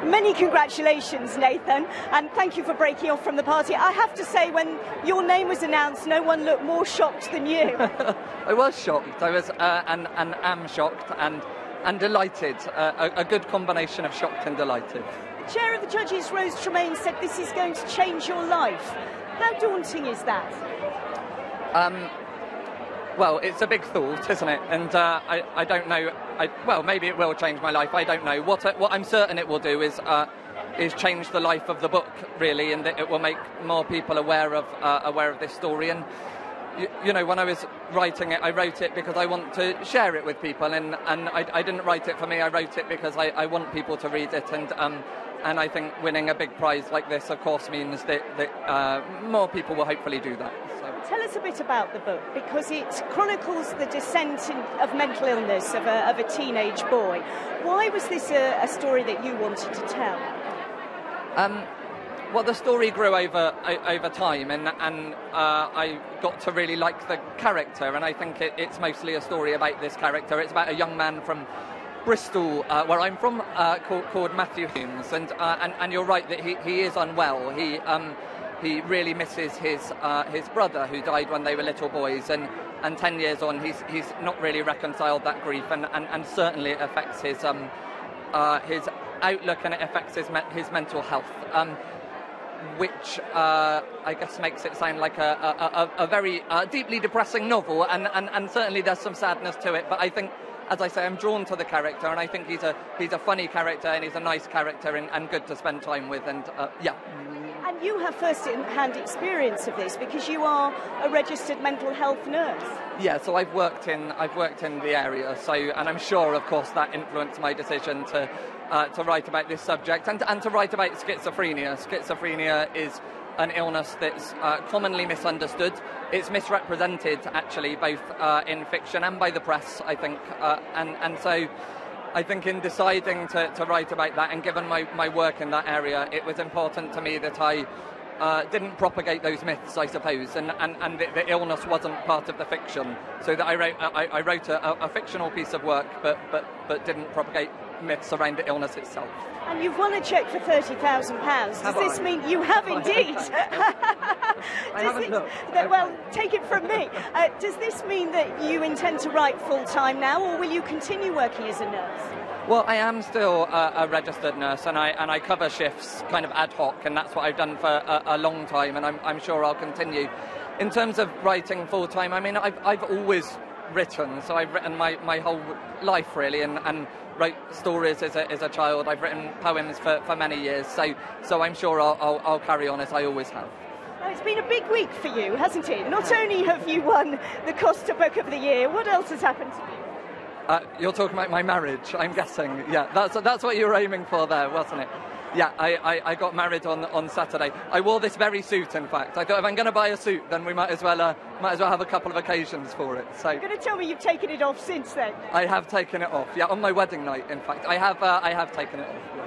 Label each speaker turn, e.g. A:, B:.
A: Many congratulations, Nathan, and thank you for breaking off from the party. I have to say, when your name was announced, no one looked more shocked than you.
B: I was shocked. I was and am shocked and delighted. A good combination of shocked and delighted.
A: The chair of the judges, Rose Tremaine, said this is going to change your life. How daunting is that?
B: Well, it's a big thought, isn't it? And I don't know. Well, maybe it will change my life. I don't know. What I'm certain it will do is change the life of the book, really, and that it will make more people aware of this story. And you know, when I was writing it, I wrote it because I want to share it with people, and I didn't write it for me. I wrote it because I want people to read it, and I think winning a big prize like this, of course, means that more people will hopefully do that.
A: Tell us a bit about the book, because it chronicles the descent of mental illness of a teenage boy. Why was this a story that you wanted to tell?
B: Well, the story grew over time, and I got to really like the character, and I think it's mostly a story about this character. It's about a young man from Bristol, where I'm from, called Matthew Holmes, and you're right that he is unwell. He really misses his brother, who died when they were little boys, and 10 years on, he's not really reconciled that grief, and certainly it affects his outlook, and it affects his mental health, which I guess makes it sound like a very deeply depressing novel, and certainly there's some sadness to it. But I think, as I say, I'm drawn to the character, and I think he's a funny character, and he's a nice character, and good to spend time with, and yeah.
A: And you have first-hand experience of this because you are a registered mental health nurse. Yeah,
B: so I've worked in the area, and I'm sure, of course, that influenced my decision to write about this subject and to write about schizophrenia. Schizophrenia is an illness that's commonly misunderstood. It's misrepresented, actually, both in fiction and by the press, I think, and so I think in deciding to write about that, and given my work in that area, it was important to me that I didn't propagate those myths, I suppose, and the illness wasn't part of the fiction. So that I wrote a fictional piece of work, but didn't propagate myths around the illness itself.
A: And you've won a cheque for £30,000. Does this mean you have indeed?
B: I haven't looked.
A: Well, take it from me. Does this mean that you intend to write full-time now, or will you continue working as a nurse?
B: Well, I am still a registered nurse, and I cover shifts kind of ad hoc, and that's what I've done for a long time, and I'm sure I'll continue. In terms of writing full-time, I mean, I've always written, so I've written my whole life, really, and wrote stories as a child. I've written poems for many years, so I'm sure I'll carry on as I always have.
A: Well, it's been a big week for you, hasn't it? Not only have you won the Costa Book of the Year, what else has happened to you?
B: You're talking about my marriage, I'm guessing. Yeah, that's what you were aiming for there, wasn't it? Yeah, I got married on Saturday. I wore this very suit, in fact. I thought, if I'm going to buy a suit, then we might as well have a couple of occasions for it. So
A: you're going to tell me you've taken it off since then?
B: I have taken it off. Yeah, on my wedding night, in fact. I have taken it off. Yeah.